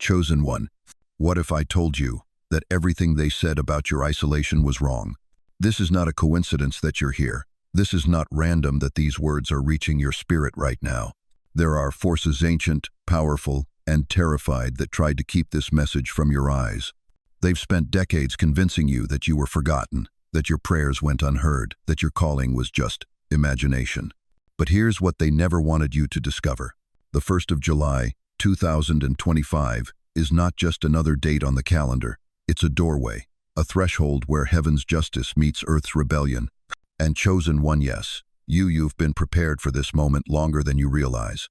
Chosen one, what if I told you that everything they said about your isolation was wrong? This is not a coincidence that you're here. This is not random that these words are reaching your spirit right now. There are forces ancient, powerful, and terrified that tried to keep this message from your eyes. They've spent decades convincing you that you were forgotten, that your prayers went unheard, that your calling was just imagination. But here's what they never wanted you to discover. The 1st of July, 2025, is not just another date on the calendar. It's a doorway, a threshold where heaven's justice meets earth's rebellion. And chosen one, yes, you've been prepared for this moment longer than you realize.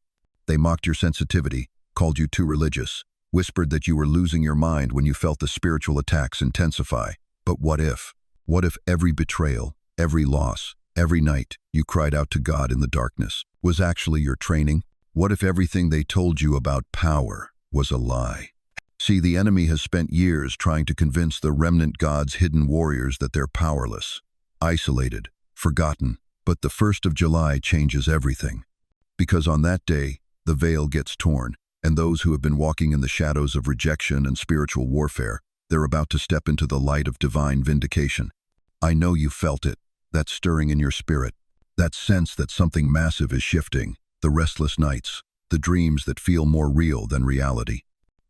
They mocked your sensitivity, called you too religious, whispered that you were losing your mind when you felt the spiritual attacks intensify. But what if? What if every betrayal, every loss, every night you cried out to God in the darkness was actually your training? What if everything they told you about power was a lie? See, the enemy has spent years trying to convince the remnant God's hidden warriors that they're powerless, isolated, forgotten. But the 1st of July changes everything. Because on that day, the veil gets torn, and those who have been walking in the shadows of rejection and spiritual warfare, they're about to step into the light of divine vindication. I know you felt it, that stirring in your spirit, that sense that something massive is shifting, the restless nights, the dreams that feel more real than reality.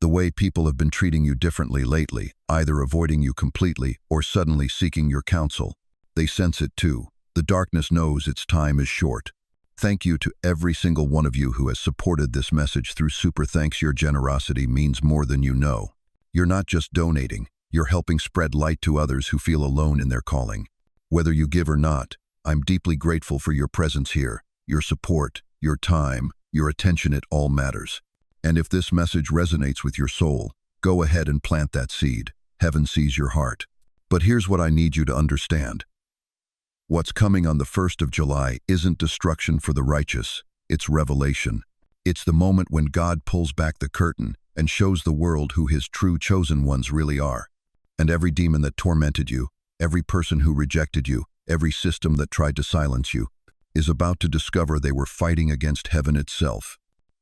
The way people have been treating you differently lately, either avoiding you completely or suddenly seeking your counsel. They sense it too. The darkness knows its time is short. Thank you to every single one of you who has supported this message through super thanks. Your generosity means more than you know. You're not just donating, you're helping spread light to others who feel alone in their calling. Whether you give or not, I'm deeply grateful for your presence here, your support, your time, your attention. It all matters. And if this message resonates with your soul, go ahead and plant that seed. Heaven sees your heart. But here's what I need you to understand. What's coming on the 1st of July isn't destruction for the righteous, it's revelation. It's the moment when God pulls back the curtain and shows the world who his true chosen ones really are. And every demon that tormented you, every person who rejected you, every system that tried to silence you, is about to discover they were fighting against heaven itself.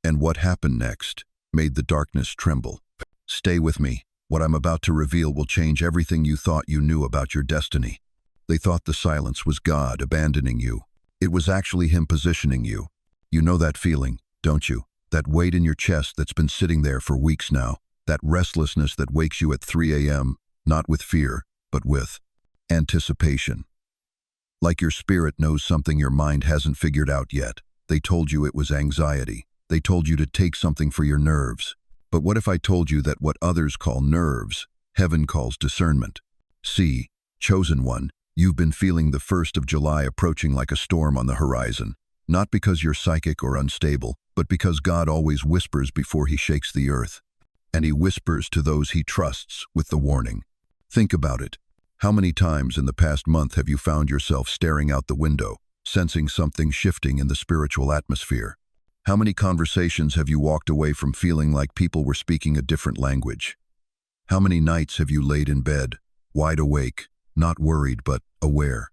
And what happened next made the darkness tremble. Stay with me. What I'm about to reveal will change everything you thought you knew about your destiny. They thought the silence was God abandoning you. It was actually him positioning you. You know that feeling, don't you? That weight in your chest that's been sitting there for weeks now. That restlessness that wakes you at 3 a.m., not with fear, but with anticipation. Like your spirit knows something your mind hasn't figured out yet. They told you it was anxiety. They told you to take something for your nerves. But what if I told you that what others call nerves, heaven calls discernment? See, chosen one, you've been feeling the 1st of July approaching like a storm on the horizon. Not because you're psychic or unstable, but because God always whispers before he shakes the earth. And he whispers to those he trusts with the warning. Think about it. How many times in the past month have you found yourself staring out the window, sensing something shifting in the spiritual atmosphere? How many conversations have you walked away from feeling like people were speaking a different language? How many nights have you laid in bed, wide awake, not worried but aware,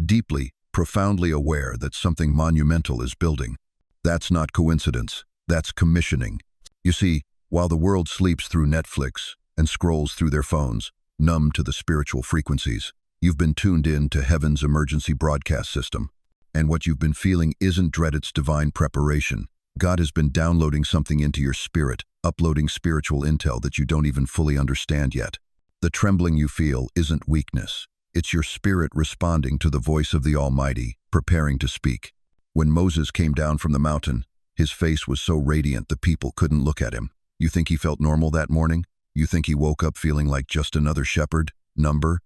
deeply, profoundly aware that something monumental is building? That's not coincidence, that's commissioning. You see, while the world sleeps through Netflix and scrolls through their phones, numb to the spiritual frequencies, you've been tuned in to heaven's emergency broadcast system. And what you've been feeling isn't dread, it's divine preparation. God has been downloading something into your spirit, uploading spiritual intel that you don't even fully understand yet. The trembling you feel isn't weakness. It's your spirit responding to the voice of the Almighty, preparing to speak. When Moses came down from the mountain, his face was so radiant the people couldn't look at him. You think he felt normal that morning? You think he woke up feeling like just another shepherd, number?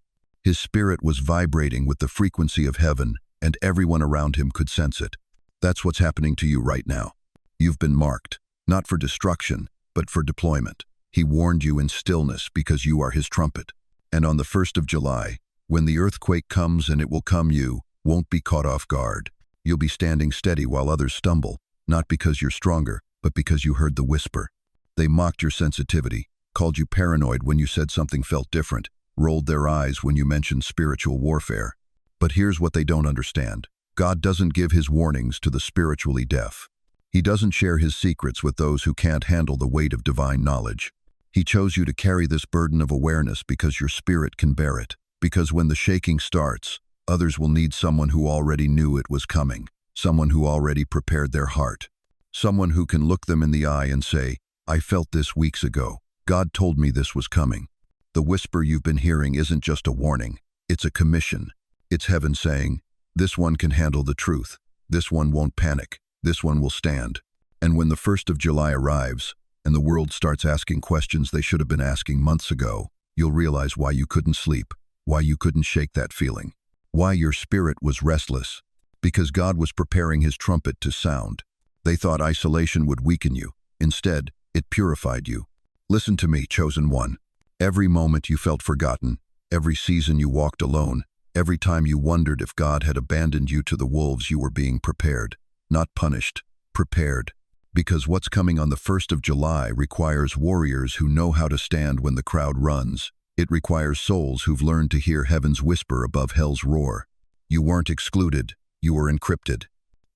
His spirit was vibrating with the frequency of heaven, and everyone around him could sense it. That's what's happening to you right now. You've been marked, not for destruction, but for deployment. He warned you in stillness because you are his trumpet. And on the 1st of July, when the earthquake comes, and it will come, you won't be caught off guard. You'll be standing steady while others stumble, not because you're stronger, but because you heard the whisper. They mocked your sensitivity, called you paranoid when you said something felt different, rolled their eyes when you mentioned spiritual warfare. But here's what they don't understand. God doesn't give his warnings to the spiritually deaf. He doesn't share his secrets with those who can't handle the weight of divine knowledge. He chose you to carry this burden of awareness because your spirit can bear it. Because when the shaking starts, others will need someone who already knew it was coming, someone who already prepared their heart, someone who can look them in the eye and say, I felt this weeks ago. God told me this was coming. The whisper you've been hearing isn't just a warning, it's a commission. It's heaven saying, this one can handle the truth. This one won't panic. This one will stand. And when the 1st of July arrives, and the world starts asking questions they should have been asking months ago, you'll realize why you couldn't sleep, why you couldn't shake that feeling, why your spirit was restless. Because God was preparing his trumpet to sound. They thought isolation would weaken you. Instead, it purified you. Listen to me, chosen one. Every moment you felt forgotten, every season you walked alone, every time you wondered if God had abandoned you to the wolves, you were being prepared. Not punished, prepared. Because what's coming on the 1st of July requires warriors who know how to stand when the crowd runs. It requires souls who've learned to hear heaven's whisper above hell's roar. You weren't excluded, you were encrypted.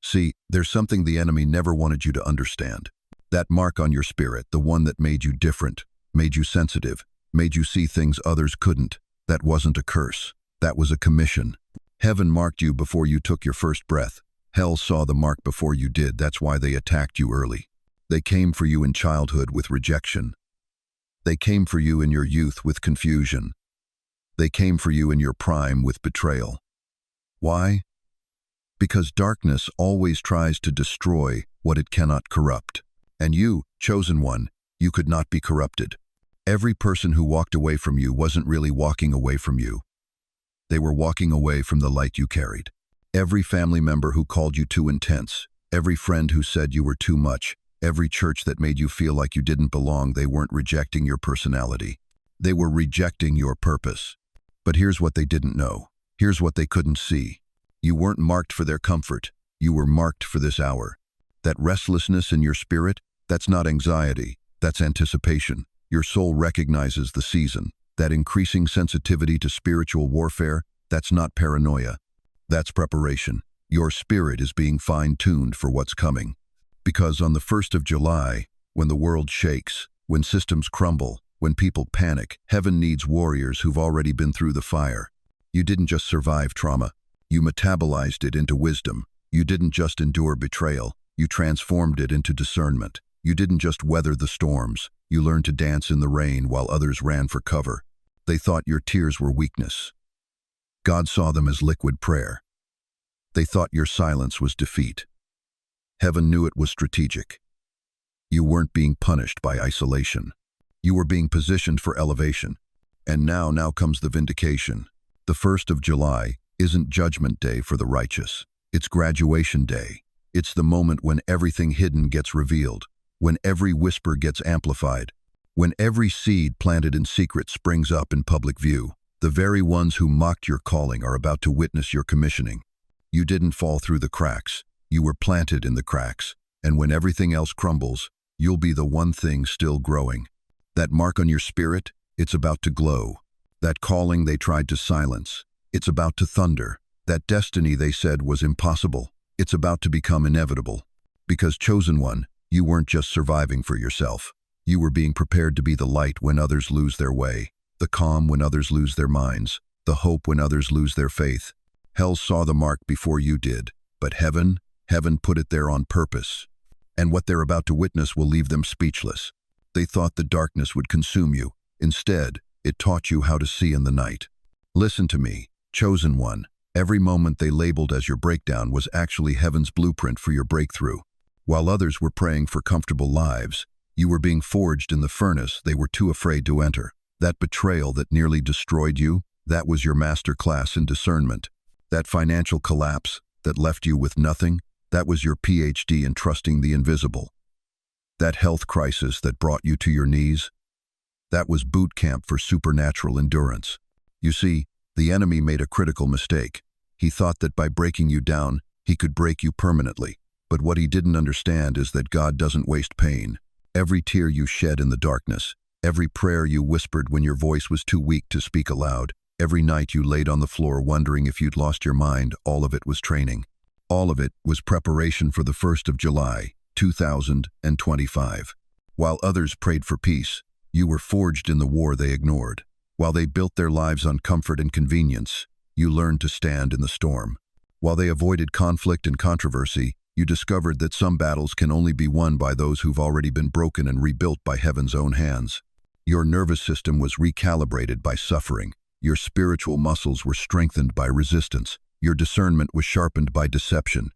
See, there's something the enemy never wanted you to understand. That mark on your spirit, the one that made you different, made you sensitive, made you see things others couldn't, that wasn't a curse. That was a commission. Heaven marked you before you took your first breath. Hell saw the mark before you did. That's why they attacked you early. They came for you in childhood with rejection. They came for you in your youth with confusion. They came for you in your prime with betrayal. Why? Because darkness always tries to destroy what it cannot corrupt. And you, chosen one, you could not be corrupted. Every person who walked away from you wasn't really walking away from you. They were walking away from the light you carried. Every family member who called you too intense, every friend who said you were too much, every church that made you feel like you didn't belong, they weren't rejecting your personality. They were rejecting your purpose. But here's what they didn't know. Here's what they couldn't see. You weren't marked for their comfort. You were marked for this hour. That restlessness in your spirit, that's not anxiety, that's anticipation. Your soul recognizes the season. That increasing sensitivity to spiritual warfare, that's not paranoia. That's preparation. Your spirit is being fine-tuned for what's coming. Because on the 1st of July, when the world shakes, when systems crumble, when people panic, heaven needs warriors who've already been through the fire. You didn't just survive trauma. You metabolized it into wisdom. You didn't just endure betrayal. You transformed it into discernment. You didn't just weather the storms. You learned to dance in the rain while others ran for cover. They thought your tears were weakness. God saw them as liquid prayer. They thought your silence was defeat. Heaven knew it was strategic. You weren't being punished by isolation. You were being positioned for elevation. And now comes the vindication. The 1st of July isn't judgment day for the righteous. It's graduation day. It's the moment when everything hidden gets revealed, when every whisper gets amplified, when every seed planted in secret springs up in public view. The very ones who mocked your calling are about to witness your commissioning. You didn't fall through the cracks. You were planted in the cracks. And when everything else crumbles, you'll be the one thing still growing. That mark on your spirit, it's about to glow. That calling they tried to silence, it's about to thunder. That destiny they said was impossible, it's about to become inevitable. Because chosen one, you weren't just surviving for yourself. You were being prepared to be the light when others lose their way, the calm when others lose their minds, the hope when others lose their faith. Hell saw the mark before you did, but heaven put it there on purpose. And what they're about to witness will leave them speechless. They thought the darkness would consume you. Instead, it taught you how to see in the night. Listen to me, chosen one. Every moment they labeled as your breakdown was actually heaven's blueprint for your breakthrough. While others were praying for comfortable lives, you were being forged in the furnace they were too afraid to enter. That betrayal that nearly destroyed you, that was your master class in discernment. That financial collapse that left you with nothing, that was your PhD in trusting the invisible. That health crisis that brought you to your knees, that was boot camp for supernatural endurance. You see, the enemy made a critical mistake. He thought that by breaking you down, he could break you permanently. But what he didn't understand is that God doesn't waste pain. Every tear you shed in the darkness, every prayer you whispered when your voice was too weak to speak aloud, every night you laid on the floor wondering if you'd lost your mind, all of it was training. All of it was preparation for the 1st of July, 2025. While others prayed for peace, You were forged in the war they ignored. While they built their lives on comfort and convenience, you learned to stand in the storm. While they avoided conflict and controversy, you discovered that some battles can only be won by those who've already been broken and rebuilt by heaven's own hands. Your nervous system was recalibrated by suffering. Your spiritual muscles were strengthened by resistance. Your discernment was sharpened by deception.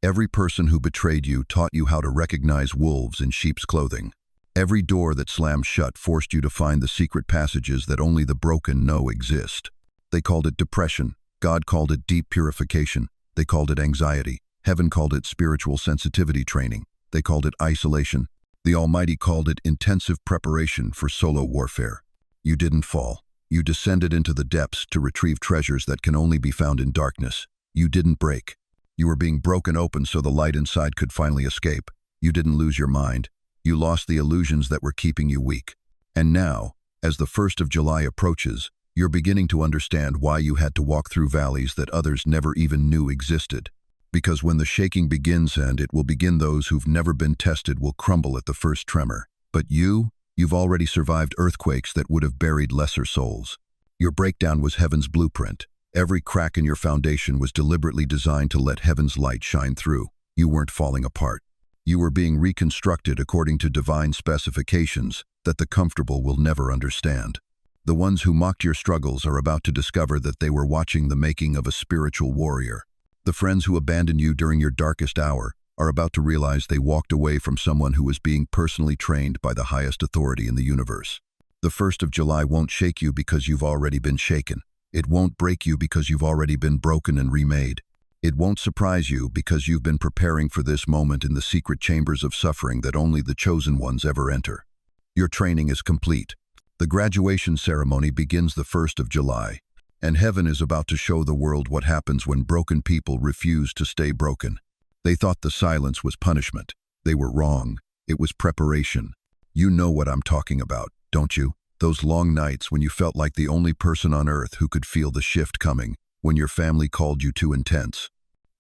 Every person who betrayed you taught you how to recognize wolves in sheep's clothing. Every door that slammed shut forced you to find the secret passages that only the broken know exist. They called it depression. God called it deep purification. They called it anxiety. Heaven called it spiritual sensitivity training. They called it isolation. The Almighty called it intensive preparation for solo warfare. You didn't fall. You descended into the depths to retrieve treasures that can only be found in darkness. You didn't break. You were being broken open so the light inside could finally escape. You didn't lose your mind. You lost the illusions that were keeping you weak. And now, as the 1st of July approaches, you're beginning to understand why you had to walk through valleys that others never even knew existed. Because when the shaking begins, and it will begin, those who've never been tested will crumble at the first tremor. But you've already survived earthquakes that would have buried lesser souls. Your breakdown was heaven's blueprint. Every crack in your foundation was deliberately designed to let heaven's light shine through. You weren't falling apart. You were being reconstructed according to divine specifications that the comfortable will never understand. The ones who mocked your struggles are about to discover that they were watching the making of a spiritual warrior. The friends who abandoned you during your darkest hour are about to realize they walked away from someone who was being personally trained by the highest authority in the universe. The 1st of July won't shake you because you've already been shaken. It won't break you because you've already been broken and remade. It won't surprise you because you've been preparing for this moment in the secret chambers of suffering that only the chosen ones ever enter. Your training is complete. The graduation ceremony begins the 1st of July. And heaven is about to show the world what happens when broken people refuse to stay broken. They thought the silence was punishment. They were wrong. It was preparation. You know what I'm talking about, don't you? Those long nights when you felt like the only person on earth who could feel the shift coming, when your family called you too intense,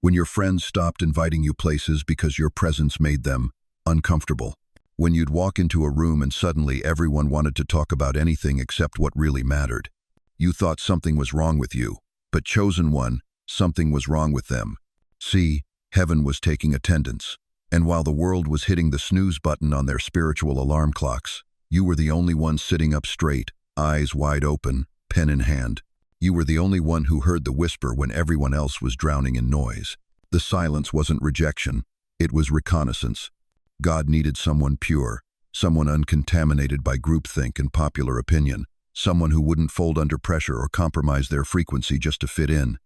when your friends stopped inviting you places because your presence made them uncomfortable, when you'd walk into a room and suddenly everyone wanted to talk about anything except what really mattered. You thought something was wrong with you, but chosen one, something was wrong with them. See, heaven was taking attendance. And while the world was hitting the snooze button on their spiritual alarm clocks, you were the only one sitting up straight, eyes wide open, pen in hand. You were the only one who heard the whisper when everyone else was drowning in noise. The silence wasn't rejection, it was reconnaissance. God needed someone pure, someone uncontaminated by groupthink and popular opinion. Someone who wouldn't fold under pressure or compromise their frequency just to fit in.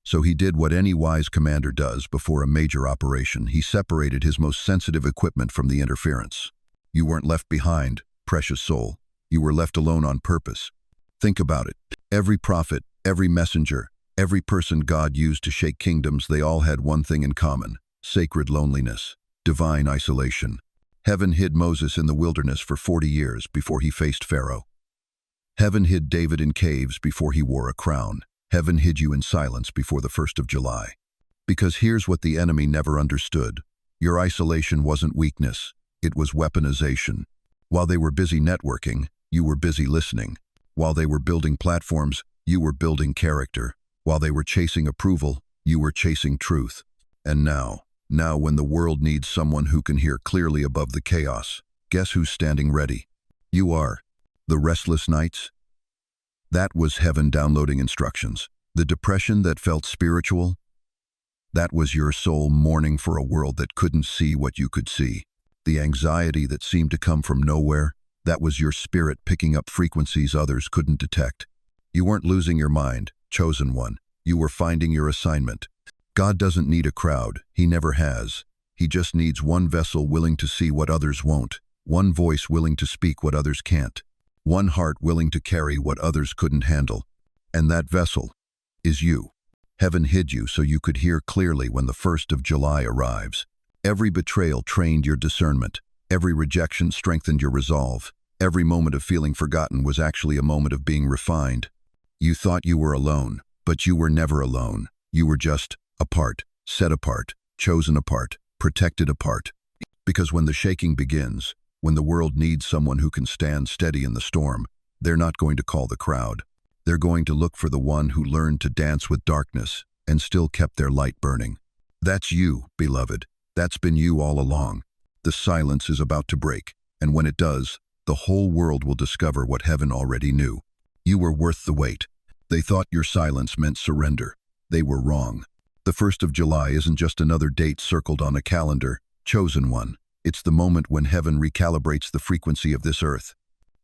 So he did what any wise commander does before a major operation. He separated his most sensitive equipment from the interference. You weren't left behind, precious soul. You were left alone on purpose. Think about it. Every prophet, every messenger, every person God used to shake kingdoms, they all had one thing in common: sacred loneliness, divine isolation. Heaven hid Moses in the wilderness for 40 years before he faced Pharaoh. Heaven hid David in caves before he wore a crown. Heaven hid you in silence before the 1st of July. Because here's what the enemy never understood. Your isolation wasn't weakness, it was weaponization. While they were busy networking, you were busy listening. While they were building platforms, you were building character. While they were chasing approval, you were chasing truth. And now when the world needs someone who can hear clearly above the chaos, guess who's standing ready? You are. The restless nights? That was heaven downloading instructions. The depression that felt spiritual? That was your soul mourning for a world that couldn't see what you could see. The anxiety that seemed to come from nowhere? That was your spirit picking up frequencies others couldn't detect. You weren't losing your mind, chosen one. You were finding your assignment. God doesn't need a crowd. He never has. He just needs one vessel willing to see what others won't. One voice willing to speak what others can't. One heart willing to carry what others couldn't handle. And that vessel is you. Heaven hid you so you could hear clearly when the 1st of July arrives. Every betrayal trained your discernment. Every rejection strengthened your resolve. Every moment of feeling forgotten was actually a moment of being refined. You thought you were alone, but you were never alone. You were just apart, set apart, chosen apart, protected apart. Because when the shaking begins, When the world needs someone who can stand steady in the storm, they're not going to call the crowd. They're going to look for the one who learned to dance with darkness and still kept their light burning. That's you, beloved. That's been you all along. The silence is about to break, and when it does, the whole world will discover what heaven already knew. You were worth the wait. They thought your silence meant surrender. They were wrong. The 1st of July isn't just another date circled on a calendar, chosen one. It's the moment when heaven recalibrates the frequency of this earth.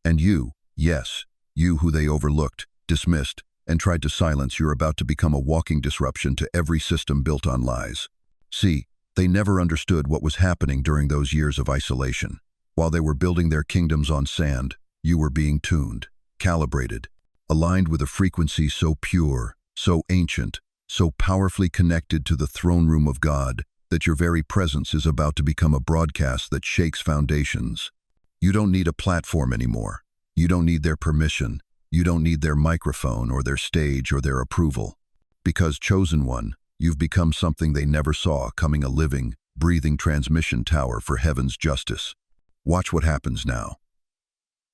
And you, yes, you who they overlooked, dismissed, and tried to silence, you're about to become a walking disruption to every system built on lies. See, they never understood what was happening during those years of isolation. While they were building their kingdoms on sand, you were being tuned, calibrated, aligned with a frequency so pure, so ancient, so powerfully connected to the throne room of God, that your very presence is about to become a broadcast that shakes foundations. You don't need a platform anymore. You don't need their permission. You don't need their microphone or their stage or their approval. Because, chosen one, you've become something they never saw coming, a living, breathing transmission tower for heaven's justice. Watch what happens now.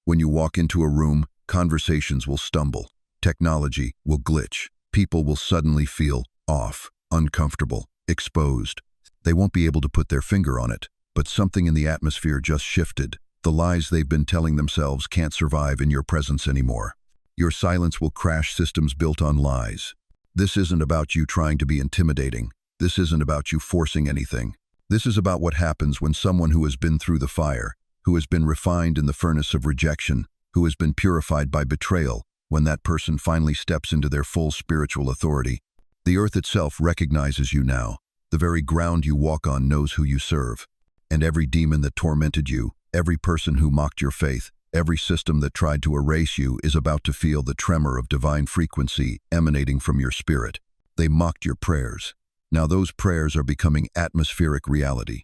When you walk into a room, conversations will stumble. Technology will glitch. People will suddenly feel off, uncomfortable, exposed. They won't be able to put their finger on it, but something in the atmosphere just shifted. The lies they've been telling themselves can't survive in your presence anymore. Your silence will crash systems built on lies. This isn't about you trying to be intimidating. This isn't about you forcing anything. This is about what happens when someone who has been through the fire, who has been refined in the furnace of rejection, who has been purified by betrayal, when that person finally steps into their full spiritual authority. The earth itself recognizes you now. The very ground you walk on knows who you serve. And every demon that tormented you, every person who mocked your faith, every system that tried to erase you is about to feel the tremor of divine frequency emanating from your spirit. They mocked your prayers. Now those prayers are becoming atmospheric reality.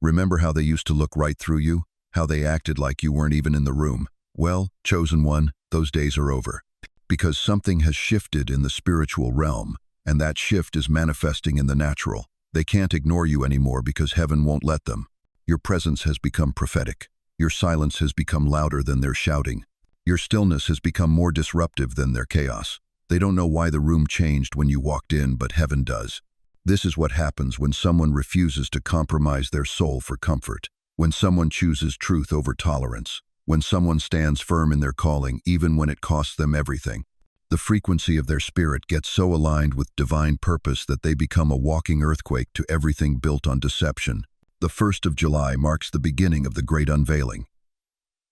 Remember how they used to look right through you? How they acted like you weren't even in the room? Well, chosen one, those days are over. Because something has shifted in the spiritual realm, and that shift is manifesting in the natural. They can't ignore you anymore because heaven won't let them. Your presence has become prophetic. Your silence has become louder than their shouting. Your stillness has become more disruptive than their chaos. They don't know why the room changed when you walked in, but heaven does. This is what happens when someone refuses to compromise their soul for comfort, when someone chooses truth over tolerance, when someone stands firm in their calling even when it costs them everything. The frequency of their spirit gets so aligned with divine purpose that they become a walking earthquake to everything built on deception. The 1st of July marks the beginning of the great unveiling.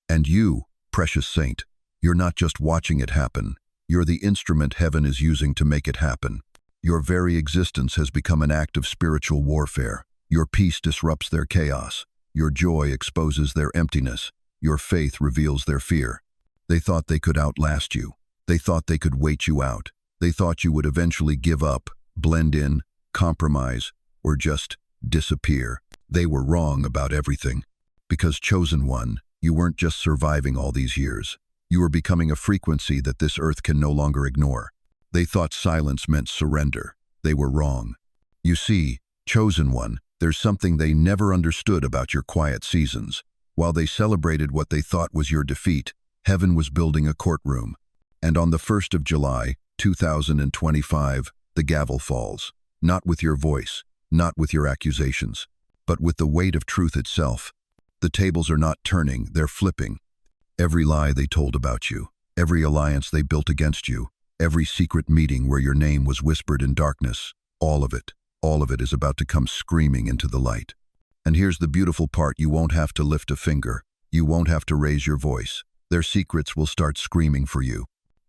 And you, precious saint, you're not just watching it happen. You're the instrument heaven is using to make it happen. Your very existence has become an act of spiritual warfare. Your peace disrupts their chaos. Your joy exposes their emptiness. Your faith reveals their fear. They thought they could outlast you. They thought they could wait you out. They thought you would eventually give up, blend in, compromise, or just disappear. They were wrong about everything. Because, chosen one, you weren't just surviving all these years. You were becoming a frequency that this earth can no longer ignore. They thought silence meant surrender. They were wrong. You see, chosen one, there's something they never understood about your quiet seasons. While they celebrated what they thought was your defeat, heaven was building a courtroom. And on the 1st of July, 2025, the gavel falls. Not with your voice, not with your accusations, but with the weight of truth itself. The tables are not turning, they're flipping. Every lie they told about you, every alliance they built against you, every secret meeting where your name was whispered in darkness, all of it is about to come screaming into the light. And here's the beautiful part, you won't have to lift a finger. You won't have to raise your voice. Their secrets will start screaming for you.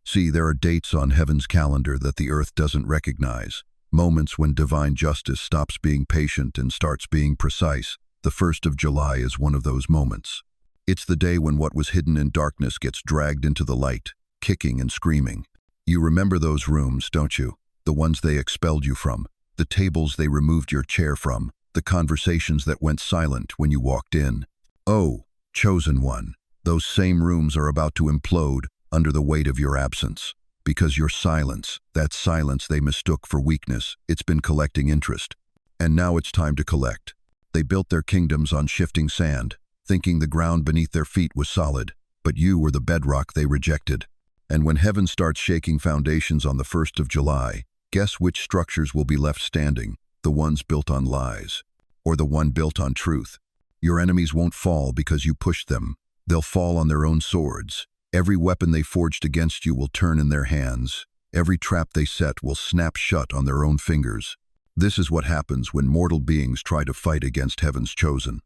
See, there are dates on heaven's calendar that the earth doesn't recognize. Moments when divine justice stops being patient and starts being precise. The 1st of July is one of those moments. It's the day when what was hidden in darkness gets dragged into the light, kicking and screaming. You remember those rooms, don't you? The ones they expelled you from, the tables they removed your chair from, the conversations that went silent when you walked in. Oh, chosen one, those same rooms are about to implode under the weight of your absence. Because your silence, that silence they mistook for weakness, it's been collecting interest. And now it's time to collect. They built their kingdoms on shifting sand. thinking the ground beneath their feet was solid, but you were the bedrock they rejected. And when heaven starts shaking foundations on the 1st of July, guess which structures will be left standing, the ones built on lies, or the one built on truth? Your enemies won't fall because you pushed them. They'll fall on their own swords. Every weapon they forged against you will turn in their hands. Every trap they set will snap shut on their own fingers. This is what happens when mortal beings try to fight against heaven's chosen.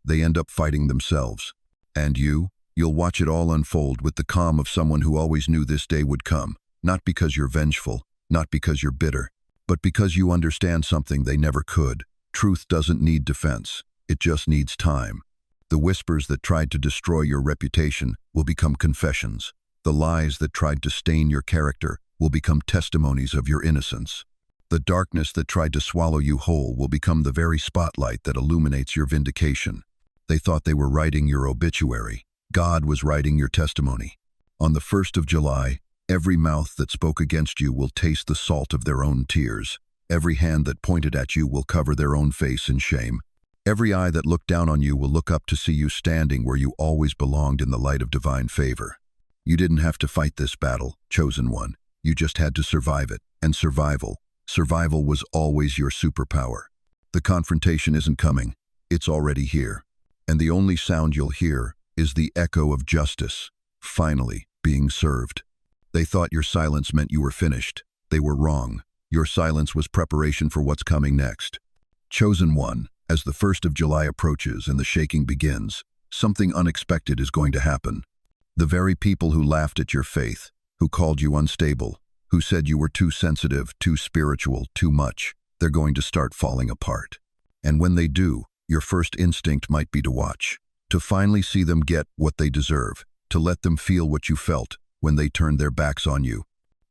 They end up fighting themselves. And you'll watch it all unfold with the calm of someone who always knew this day would come, not because you're vengeful, not because you're bitter, but because you understand something they never could. Truth doesn't need defense. It just needs time. The whispers that tried to destroy your reputation will become confessions. The lies that tried to stain your character will become testimonies of your innocence. The darkness that tried to swallow you whole will become the very spotlight that illuminates your vindication. They thought they were writing your obituary. God was writing your testimony. On the 1st of July, every mouth that spoke against you will taste the salt of their own tears. Every hand that pointed at you will cover their own face in shame. Every eye that looked down on you will look up to see you standing where you always belonged in the light of divine favor. You didn't have to fight this battle, chosen one. You just had to survive it, and survival was always your superpower. The confrontation isn't coming, it's already here. And the only sound you'll hear is the echo of justice, finally being served. They thought your silence meant you were finished. They were wrong. Your silence was preparation for what's coming next. Chosen one, as the 1st of July approaches and the shaking begins, something unexpected is going to happen. The very people who laughed at your faith, who called you unstable, who said you were too sensitive, too spiritual, too much, they're going to start falling apart. And when they do, your first instinct might be to watch, to finally see them get what they deserve, to let them feel what you felt when they turned their backs on you.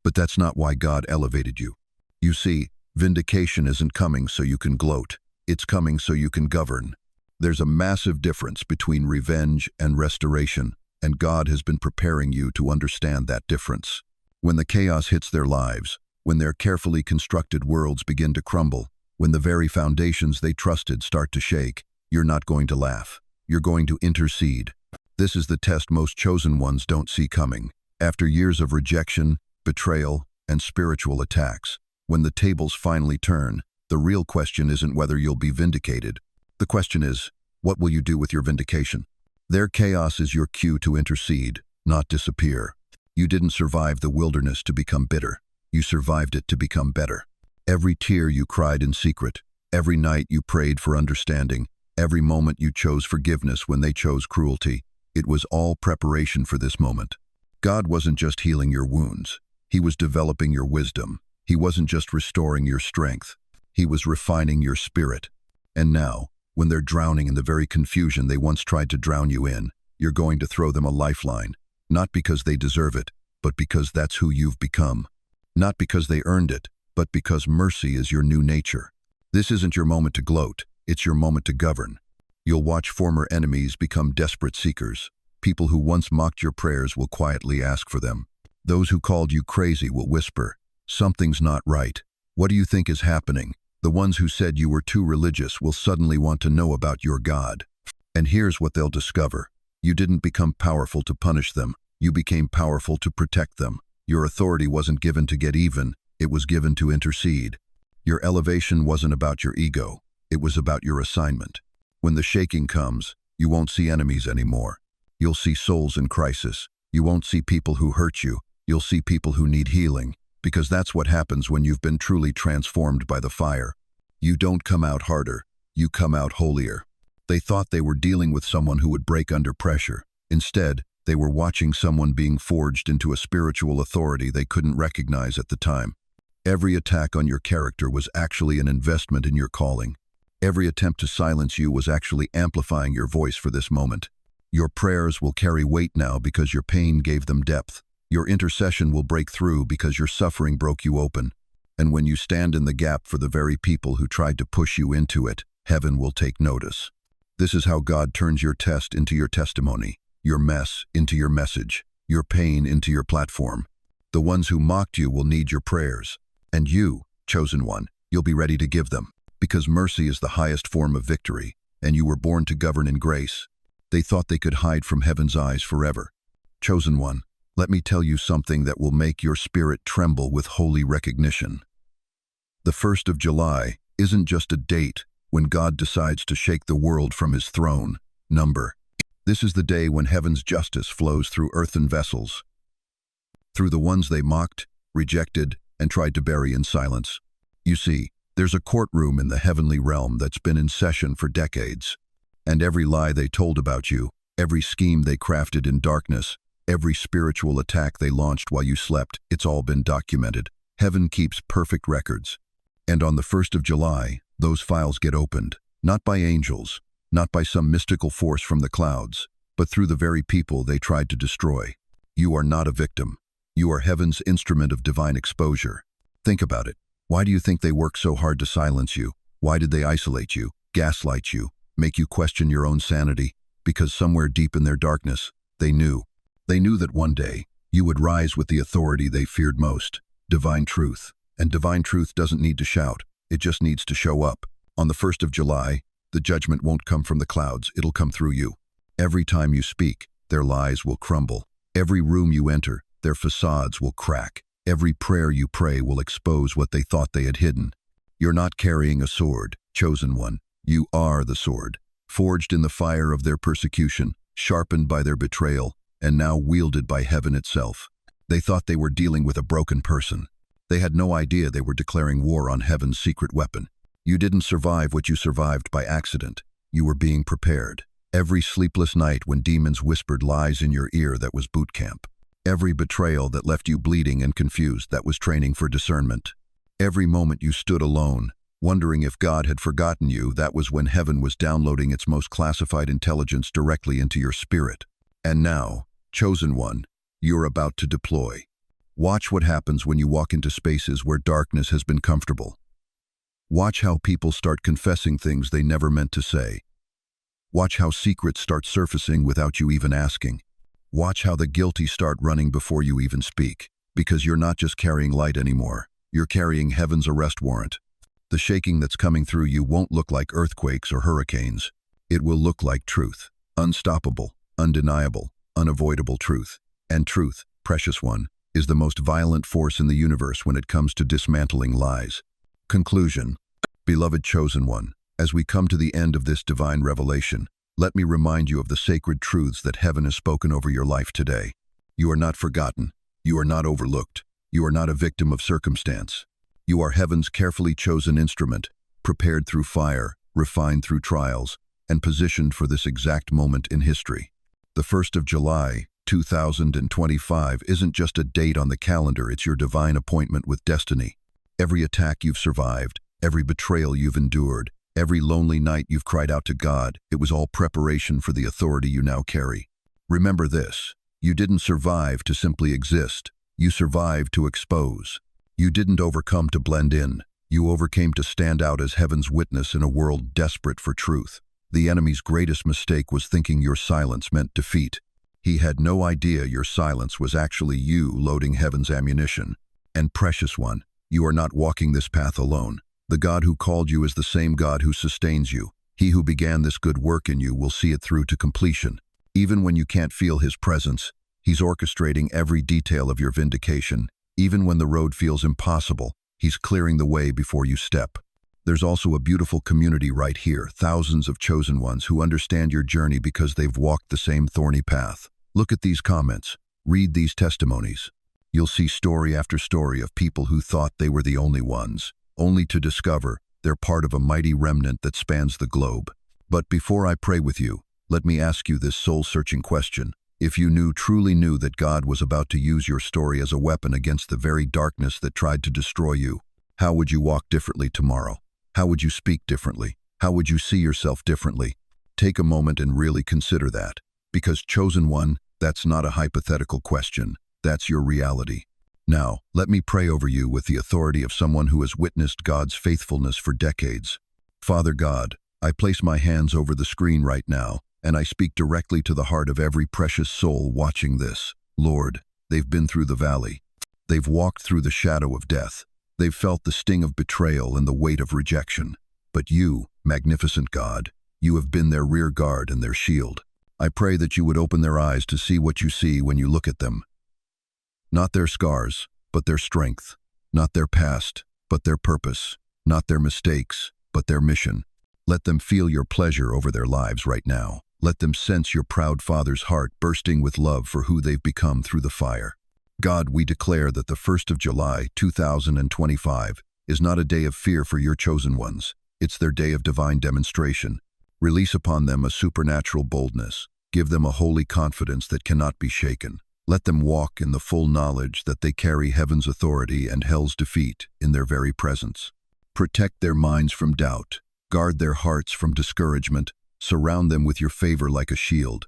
But that's not why God elevated you. You see, vindication isn't coming so you can gloat. It's coming so you can govern. There's a massive difference between revenge and restoration, and God has been preparing you to understand that difference. When the chaos hits their lives, when their carefully constructed worlds begin to crumble, when the very foundations they trusted start to shake, you're not going to laugh. You're going to intercede. This is the test most chosen ones don't see coming. After years of rejection, betrayal, and spiritual attacks, when the tables finally turn, the real question isn't whether you'll be vindicated. The question is, what will you do with your vindication? Their chaos is your cue to intercede, not disappear. You didn't survive the wilderness to become bitter. You survived it to become better. Every tear you cried in secret, every night you prayed for understanding, every moment you chose forgiveness when they chose cruelty, it was all preparation for this moment. God wasn't just healing your wounds. He was developing your wisdom. He wasn't just restoring your strength. He was refining your spirit. And now, when they're drowning in the very confusion they once tried to drown you in, you're going to throw them a lifeline, not because they deserve it, but because that's who you've become. Not because they earned it, but because mercy is your new nature. This isn't your moment to gloat, it's your moment to govern. You'll watch former enemies become desperate seekers. People who once mocked your prayers will quietly ask for them. Those who called you crazy will whisper, "Something's not right. What do you think is happening?" The ones who said you were too religious will suddenly want to know about your God. And here's what they'll discover. You didn't become powerful to punish them. You became powerful to protect them. Your authority wasn't given to get even. It was given to intercede. Your elevation wasn't about your ego. It was about your assignment. When the shaking comes, you won't see enemies anymore. You'll see souls in crisis. You won't see people who hurt you. You'll see people who need healing. Because that's what happens when you've been truly transformed by the fire. You don't come out harder. You come out holier. They thought they were dealing with someone who would break under pressure. Instead, they were watching someone being forged into a spiritual authority they couldn't recognize at the time. Every attack on your character was actually an investment in your calling. Every attempt to silence you was actually amplifying your voice for this moment. Your prayers will carry weight now because your pain gave them depth. Your intercession will break through because your suffering broke you open. And when you stand in the gap for the very people who tried to push you into it, heaven will take notice. This is how God turns your test into your testimony, your mess into your message, your pain into your platform. The ones who mocked you will need your prayers. And you, chosen one, you'll be ready to give them. Because mercy is the highest form of victory, and you were born to govern in grace. They thought they could hide from heaven's eyes forever. Chosen one, let me tell you something that will make your spirit tremble with holy recognition. The 1st of July isn't just a date when God decides to shake the world from his throne. This is the day when heaven's justice flows through earthen vessels, through the ones they mocked, rejected, and tried to bury in silence. You see, there's a courtroom in the heavenly realm that's been in session for decades. And every lie they told about you, every scheme they crafted in darkness, every spiritual attack they launched while you slept, it's all been documented. Heaven keeps perfect records. And on the 1st of July, those files get opened, not by angels, not by some mystical force from the clouds, but through the very people they tried to destroy. You are not a victim. You are heaven's instrument of divine exposure. Think about it. Why do you think they worked so hard to silence you? Why did they isolate you, gaslight you, make you question your own sanity? Because somewhere deep in their darkness, they knew. They knew that one day, you would rise with the authority they feared most, divine truth. And divine truth doesn't need to shout, it just needs to show up. On the 1st of July, the judgment won't come from the clouds, it'll come through you. Every time you speak, their lies will crumble. Every room you enter, their facades will crack. Every prayer you pray will expose what they thought they had hidden. You're not carrying a sword, chosen one. You are the sword, forged in the fire of their persecution, sharpened by their betrayal, and now wielded by heaven itself. They thought they were dealing with a broken person. They had no idea they were declaring war on heaven's secret weapon. You didn't survive what you survived by accident. You were being prepared. Every sleepless night when demons whispered lies in your ear, that was boot camp. Every betrayal that left you bleeding and confused, that was training for discernment. Every moment you stood alone, wondering if God had forgotten you, that was when heaven was downloading its most classified intelligence directly into your spirit. And now, chosen one, you're about to deploy. Watch what happens when you walk into spaces where darkness has been comfortable. Watch how people start confessing things they never meant to say. Watch how secrets start surfacing without you even asking. Watch how the guilty start running before you even speak. Because you're not just carrying light anymore. You're carrying heaven's arrest warrant. The shaking that's coming through you won't look like earthquakes or hurricanes. It will look like truth. Unstoppable, undeniable, unavoidable truth. And truth, precious one, is the most violent force in the universe when it comes to dismantling lies. Conclusion. Beloved chosen one, as we come to the end of this divine revelation, let me remind you of the sacred truths that heaven has spoken over your life today. You are not forgotten. You are not overlooked. You are not a victim of circumstance. You are heaven's carefully chosen instrument, prepared through fire, refined through trials, and positioned for this exact moment in history. The 1st of July, 2025 isn't just a date on the calendar, it's your divine appointment with destiny. Every attack you've survived, every betrayal you've endured, every lonely night you've cried out to God, it was all preparation for the authority you now carry. Remember this, you didn't survive to simply exist, you survived to expose. You didn't overcome to blend in, you overcame to stand out as heaven's witness in a world desperate for truth. The enemy's greatest mistake was thinking your silence meant defeat. He had no idea your silence was actually you loading heaven's ammunition. And precious one, you are not walking this path alone. The God who called you is the same God who sustains you. He who began this good work in you will see it through to completion. Even when you can't feel his presence, he's orchestrating every detail of your vindication. Even when the road feels impossible, he's clearing the way before you step. There's also a beautiful community right here, thousands of chosen ones who understand your journey because they've walked the same thorny path. Look at these comments. Read these testimonies. You'll see story after story of people who thought they were the only ones, only to discover they're part of a mighty remnant that spans the globe. But before I pray with you, let me ask you this soul-searching question. If you truly knew that God was about to use your story as a weapon against the very darkness that tried to destroy you, how would you walk differently tomorrow? How would you speak differently? How would you see yourself differently? Take a moment and really consider that. Because chosen one, that's not a hypothetical question. That's your reality. Now, let me pray over you with the authority of someone who has witnessed God's faithfulness for decades. Father God, I place my hands over the screen right now, and I speak directly to the heart of every precious soul watching this. Lord, they've been through the valley. They've walked through the shadow of death. They've felt the sting of betrayal and the weight of rejection. But you, magnificent God, you have been their rear guard and their shield. I pray that you would open their eyes to see what you see when you look at them. Not their scars, but their strength. Not their past, but their purpose. Not their mistakes, but their mission. Let them feel your pleasure over their lives right now. Let them sense your proud Father's heart bursting with love for who they've become through the fire. God, we declare that the 1st of July, 2025, is not a day of fear for your chosen ones. It's their day of divine demonstration. Release upon them a supernatural boldness. Give them a holy confidence that cannot be shaken. Let them walk in the full knowledge that they carry heaven's authority and hell's defeat in their very presence. Protect their minds from doubt. Guard their hearts from discouragement. Surround them with your favor like a shield.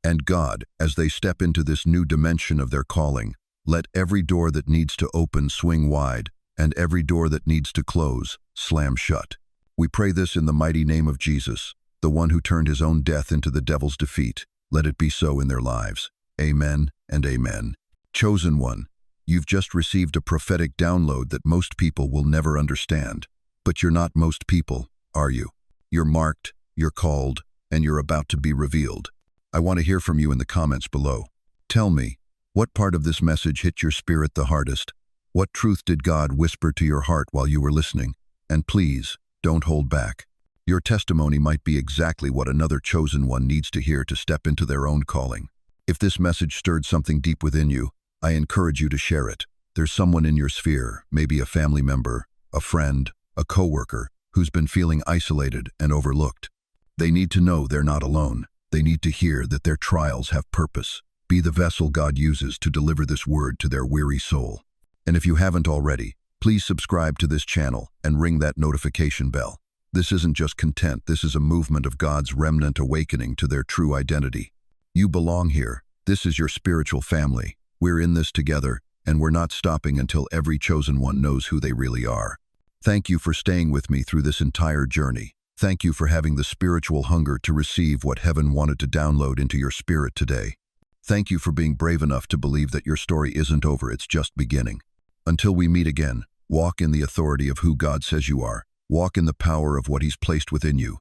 And God, as they step into this new dimension of their calling, let every door that needs to open swing wide, and every door that needs to close slam shut. We pray this in the mighty name of Jesus, the one who turned his own death into the devil's defeat. Let it be so in their lives. Amen and amen. Chosen one, you've just received a prophetic download that most people will never understand. But you're not most people, are you? You're marked, you're called, and you're about to be revealed. I want to hear from you in the comments below. Tell me, what part of this message hit your spirit the hardest? What truth did God whisper to your heart while you were listening? And please, don't hold back. Your testimony might be exactly what another chosen one needs to hear to step into their own calling. If this message stirred something deep within you, I encourage you to share it. There's someone in your sphere, maybe a family member, a friend, a coworker, who's been feeling isolated and overlooked. They need to know they're not alone. They need to hear that their trials have purpose. Be the vessel God uses to deliver this word to their weary soul. And if you haven't already, please subscribe to this channel and ring that notification bell. This isn't just content, this is a movement of God's remnant awakening to their true identity. You belong here. This is your spiritual family. We're in this together, and we're not stopping until every chosen one knows who they really are. Thank you for staying with me through this entire journey. Thank you for having the spiritual hunger to receive what heaven wanted to download into your spirit today. Thank you for being brave enough to believe that your story isn't over, it's just beginning. Until we meet again, walk in the authority of who God says you are. Walk in the power of what He's placed within you.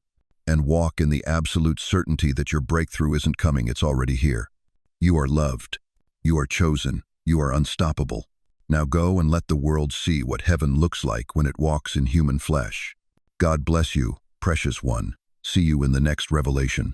And walk in the absolute certainty that your breakthrough isn't coming, it's already here. You are loved. You are chosen. You are unstoppable. Now go and let the world see what heaven looks like when it walks in human flesh. God bless you, precious one. See you in the next revelation.